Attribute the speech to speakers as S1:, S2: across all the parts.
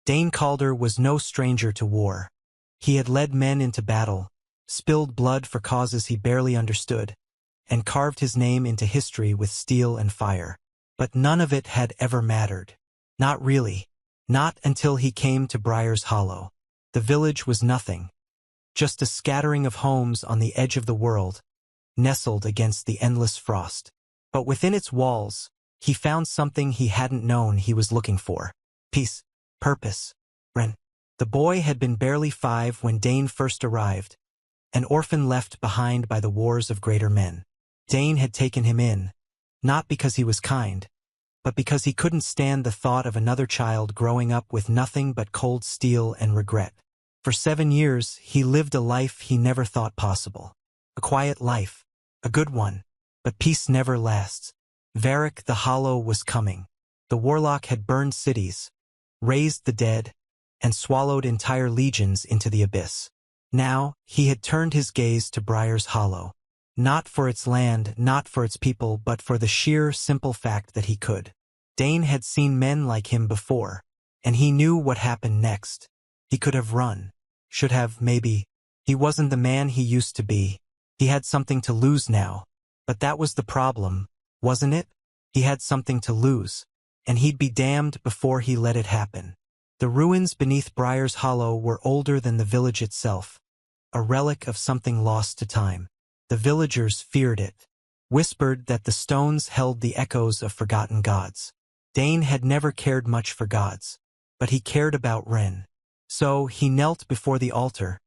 S1: Dain Calder was no stranger to war. He had led men into battle, spilled blood for causes he barely understood, and carved his name into history with steel and fire. But none of it had ever mattered. Not really. Not until he came to Briar's Hollow. The village was nothing. Just a scattering of homes on the edge of the world, nestled against the endless frost. But within its walls, he found something he hadn't known he was looking for. Peace. Purpose. Ren. The boy had been barely 5 when Dain first arrived, an orphan left behind by the wars of greater men. Dain had taken him in, not because he was kind, but because he couldn't stand the thought of another child growing up with nothing but cold steel and regret. For 7 years, he lived a life he never thought possible. A quiet life. A good one. But peace never lasts. Varric the Hollow was coming. The warlock had burned cities, raised the dead, and swallowed entire legions into the abyss. Now, he had turned his gaze to Briar's Hollow. Not for its land, not for its people, but for the sheer, simple fact that he could. Dain had seen men like him before, and he knew what happened next. He could have run. Should have, maybe. He wasn't the man he used to be. He had something to lose now. But that was the problem, wasn't it? He had something to lose, and he'd be damned before he let it happen. The ruins beneath Briar's Hollow were older than the village itself, a relic of something lost to time. The villagers feared it, whispered that the stones held the echoes of forgotten gods. Dain had never cared much for gods, but he cared about Ren. So he knelt before the altar,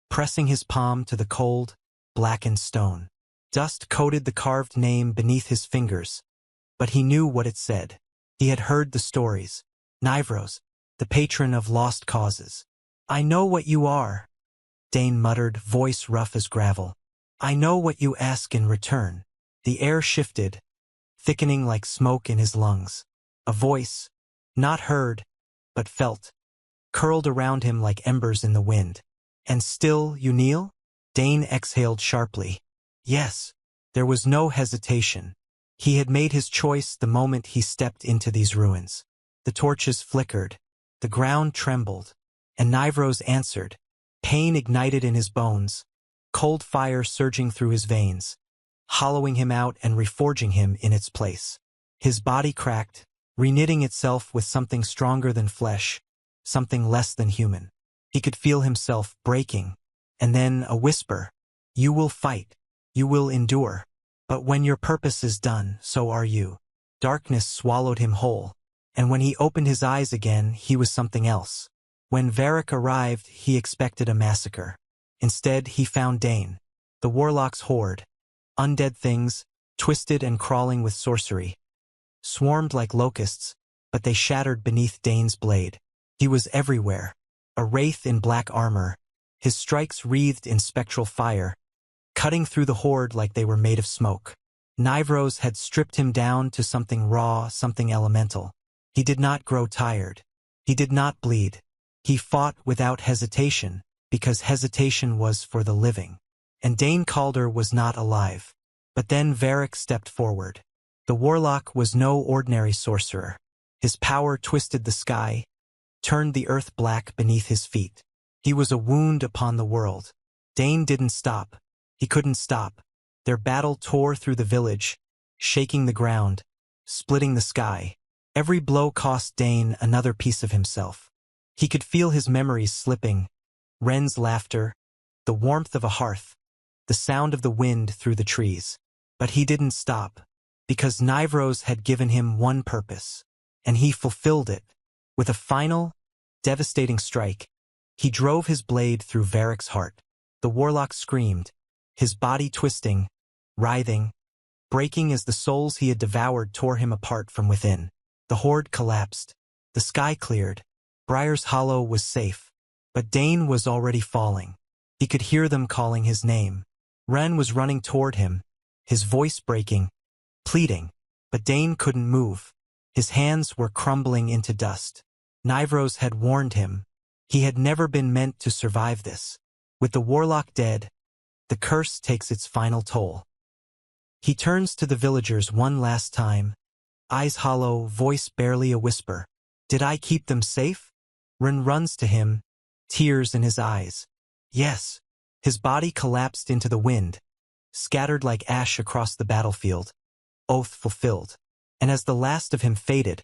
S1: pressing his palm to the cold, blackened stone. Dust coated the carved name beneath his fingers, but he knew what it said. He had heard the stories. Nivros, the patron of lost causes. "I know what you are," Dain muttered, voice rough as gravel. "I know what you ask in return." The air shifted, thickening like smoke in his lungs. A voice, not heard, but felt, curled around him like embers in the wind. "And still you kneel?" Dain exhaled sharply. Yes. There was no hesitation. He had made his choice the moment he stepped into these ruins. The torches flickered, the ground trembled, and Nivros answered. Pain ignited in his bones, cold fire surging through his veins, hollowing him out and reforging him in its place. His body cracked, reknitting itself with something stronger than flesh, something less than human. He could feel himself breaking, and then a whisper. "You will fight. You will endure. But when your purpose is done, so are you." Darkness swallowed him whole, and when he opened his eyes again, he was something else. When Varric arrived, he expected a massacre. Instead, he found Dain, the warlock's horde. Undead things, twisted and crawling with sorcery, swarmed like locusts, but they shattered beneath Dain's blade. He was everywhere, a wraith in black armor, his strikes wreathed in spectral fire, cutting through the horde like they were made of smoke. Nivros had stripped him down to something raw, something elemental. He did not grow tired. He did not bleed. He fought without hesitation, because hesitation was for the living. And Dain Calder was not alive. But then Varric stepped forward. The warlock was no ordinary sorcerer. His power twisted the sky, turned the earth black beneath his feet. He was a wound upon the world. Dain didn't stop. He couldn't stop. Their battle tore through the village, shaking the ground, splitting the sky. Every blow cost Dain another piece of himself. He could feel his memories slipping, Ren's laughter, the warmth of a hearth, the sound of the wind through the trees. But he didn't stop, because Nivros had given him one purpose, and he fulfilled it. With a final, devastating strike, he drove his blade through Varric's heart. The warlock screamed, his body twisting, writhing, breaking as the souls he had devoured tore him apart from within. The horde collapsed. The sky cleared. Briar's Hollow was safe. But Dain was already falling. He could hear them calling his name. Ren was running toward him, his voice breaking, pleading. But Dain couldn't move. His hands were crumbling into dust. Nivros had warned him. He had never been meant to survive this. With the warlock dead, the curse takes its final toll. He turns to the villagers one last time, eyes hollow, voice barely a whisper. "Did I keep them safe?" Ren runs to him, tears in his eyes. Yes. His body collapsed into the wind, scattered like ash across the battlefield, oath fulfilled. And as the last of him faded,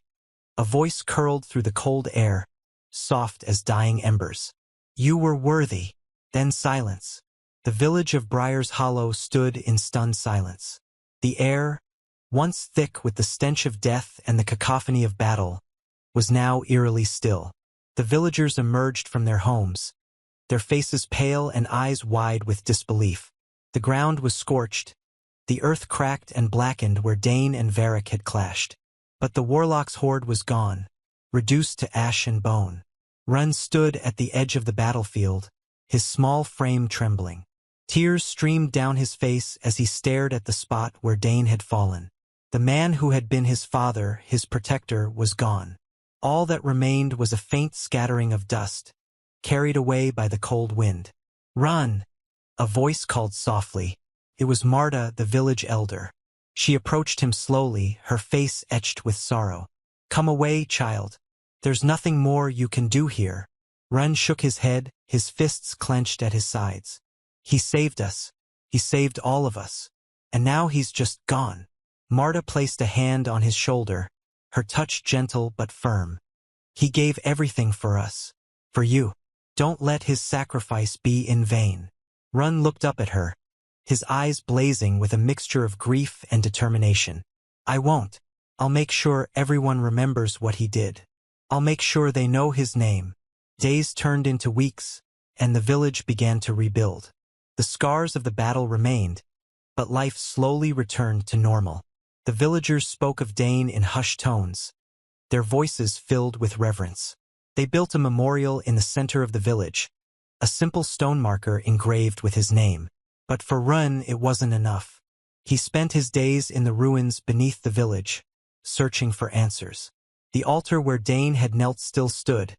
S1: a voice curled through the cold air, soft as dying embers. You were worthy. Then silence. The village of Briar's Hollow stood in stunned silence. The air, once thick with the stench of death and the cacophony of battle, was now eerily still. The villagers emerged from their homes, their faces pale and eyes wide with disbelief. The ground was scorched, the earth cracked and blackened where Dain and Varric had clashed. But the warlock's horde was gone, reduced to ash and bone. Ren stood at the edge of the battlefield, his small frame trembling. Tears streamed down his face as he stared at the spot where Dain had fallen. The man who had been his father, his protector, was gone. All that remained was a faint scattering of dust, carried away by the cold wind. Run! A voice called softly. It was Marta, the village elder. She approached him slowly, her face etched with sorrow. Come away, child. There's nothing more you can do here. Ren shook his head, his fists clenched at his sides. He saved us. He saved all of us. And now he's just gone. Marta placed a hand on his shoulder, her touch gentle but firm. He gave everything for us. For you. Don't let his sacrifice be in vain. Ren looked up at her, his eyes blazing with a mixture of grief and determination. I won't. I'll make sure everyone remembers what he did. I'll make sure they know his name. Days turned into weeks, and the village began to rebuild. The scars of the battle remained, but life slowly returned to normal. The villagers spoke of Dain in hushed tones, their voices filled with reverence. They built a memorial in the center of the village, a simple stone marker engraved with his name. But for Ren it wasn't enough. He spent his days in the ruins beneath the village, searching for answers. The altar where Dain had knelt still stood,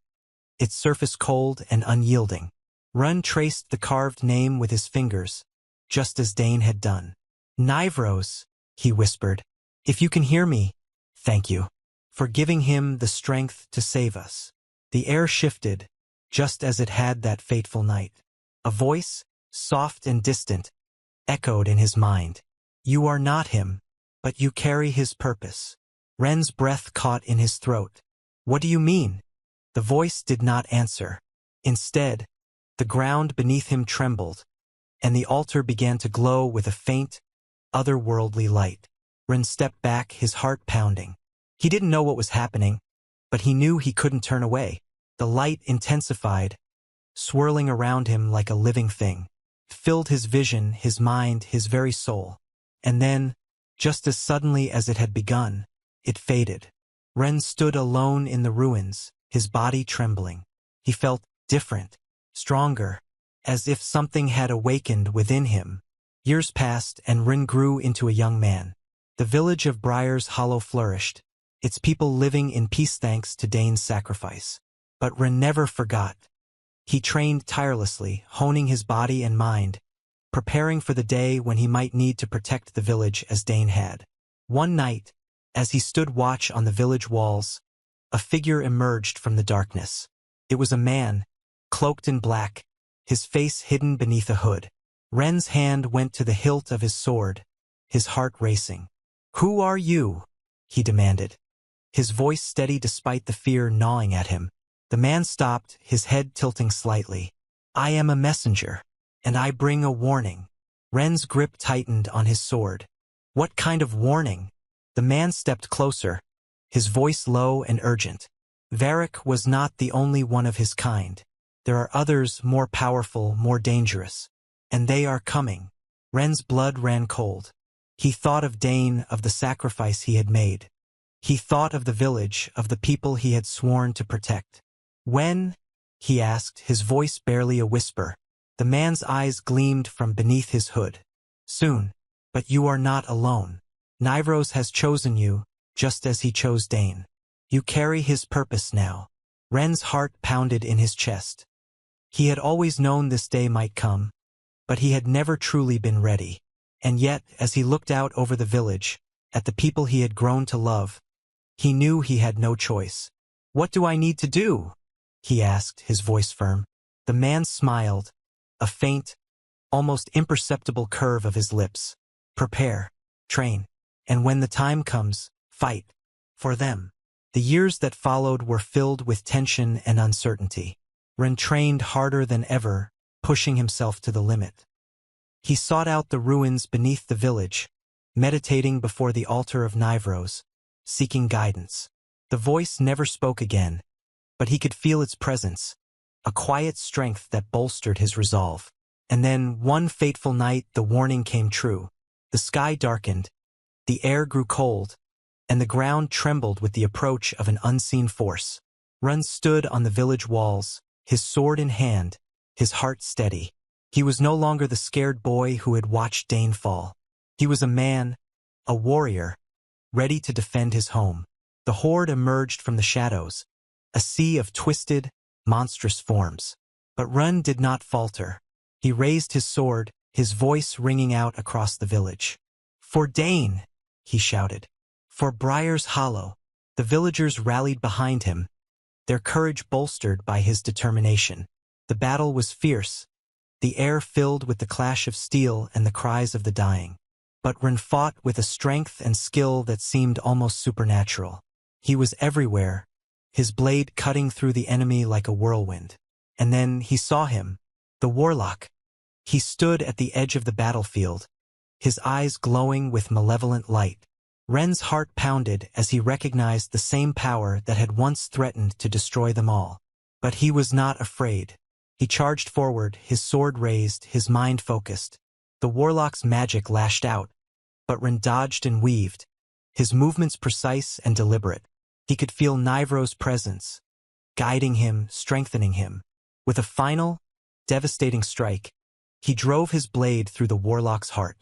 S1: its surface cold and unyielding. Ren traced the carved name with his fingers, just as Dain had done. Nivros, he whispered, if you can hear me, thank you, for giving him the strength to save us. The air shifted, just as it had that fateful night. A voice, soft and distant, echoed in his mind. You are not him, but you carry his purpose. Ren's breath caught in his throat. What do you mean? The voice did not answer. Instead, the ground beneath him trembled, and the altar began to glow with a faint, otherworldly light. Ren stepped back, his heart pounding. He didn't know what was happening, but he knew he couldn't turn away. The light intensified, swirling around him like a living thing, filled his vision, his mind, his very soul. And then, just as suddenly as it had begun, it faded. Ren stood alone in the ruins, his body trembling. He felt different, stronger, as if something had awakened within him. Years passed and Ren grew into a young man. The village of Briar's Hollow flourished, its people living in peace thanks to Dain's sacrifice. But Ren never forgot. He trained tirelessly, honing his body and mind, preparing for the day when he might need to protect the village as Dain had. One night, as he stood watch on the village walls, a figure emerged from the darkness. It was a man, cloaked in black, his face hidden beneath a hood. Ren's hand went to the hilt of his sword, his heart racing. Who are you? He demanded, his voice steady despite the fear gnawing at him. The man stopped, his head tilting slightly. I am a messenger, and I bring a warning. Ren's grip tightened on his sword. What kind of warning? The man stepped closer, his voice low and urgent. Varric was not the only one of his kind. There are others more powerful, more dangerous. And they are coming. Ren's blood ran cold. He thought of Dain, of the sacrifice he had made. He thought of the village, of the people he had sworn to protect. When? He asked, his voice barely a whisper. The man's eyes gleamed from beneath his hood. Soon. But you are not alone. Nivros has chosen you, just as he chose Dain. You carry his purpose now. Ren's heart pounded in his chest. He had always known this day might come, but he had never truly been ready. And yet, as he looked out over the village, at the people he had grown to love, he knew he had no choice. What do I need to do? he asked, his voice firm. The man smiled, a faint, almost imperceptible curve of his lips. Prepare, train, and when the time comes, fight. For them. The years that followed were filled with tension and uncertainty. Ren trained harder than ever, pushing himself to the limit. He sought out the ruins beneath the village, meditating before the altar of Nivros, seeking guidance. The voice never spoke again, but he could feel its presence, a quiet strength that bolstered his resolve. And then, one fateful night, the warning came true. The sky darkened, the air grew cold, and the ground trembled with the approach of an unseen force. Ren stood on the village walls, his sword in hand, his heart steady. He was no longer the scared boy who had watched Dain fall. He was a man, a warrior, ready to defend his home. The horde emerged from the shadows, a sea of twisted, monstrous forms. But Ren did not falter. He raised his sword, his voice ringing out across the village. "For Dain!" he shouted. "For Briar's Hollow!" The villagers rallied behind him, their courage bolstered by his determination. The battle was fierce, the air filled with the clash of steel and the cries of the dying. But Ren fought with a strength and skill that seemed almost supernatural. He was everywhere, his blade cutting through the enemy like a whirlwind. And then he saw him, the warlock. He stood at the edge of the battlefield, his eyes glowing with malevolent light. Ren's heart pounded as he recognized the same power that had once threatened to destroy them all. But he was not afraid. He charged forward, his sword raised, his mind focused. The warlock's magic lashed out, but Ren dodged and weaved, his movements precise and deliberate. He could feel Nivro's presence, guiding him, strengthening him. With a final, devastating strike, he drove his blade through the warlock's heart.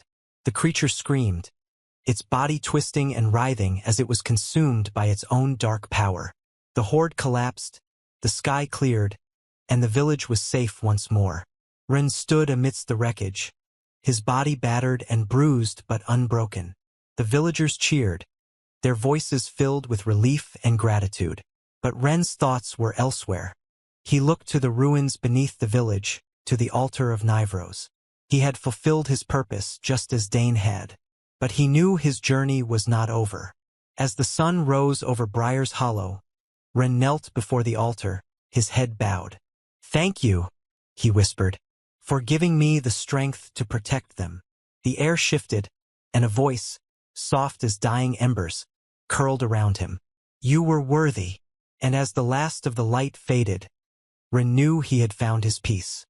S1: The creature screamed, its body twisting and writhing as it was consumed by its own dark power. The horde collapsed, the sky cleared, and the village was safe once more. Ren stood amidst the wreckage, his body battered and bruised but unbroken. The villagers cheered, their voices filled with relief and gratitude. But Ren's thoughts were elsewhere. He looked to the ruins beneath the village, to the altar of Nivros. He had fulfilled his purpose just as Dain had. But he knew his journey was not over. As the sun rose over Briar's Hollow, Ren knelt before the altar, his head bowed. "Thank you," he whispered, "for giving me the strength to protect them." The air shifted, and a voice, soft as dying embers, curled around him. "You were worthy." And as the last of the light faded, Ren knew he had found his peace.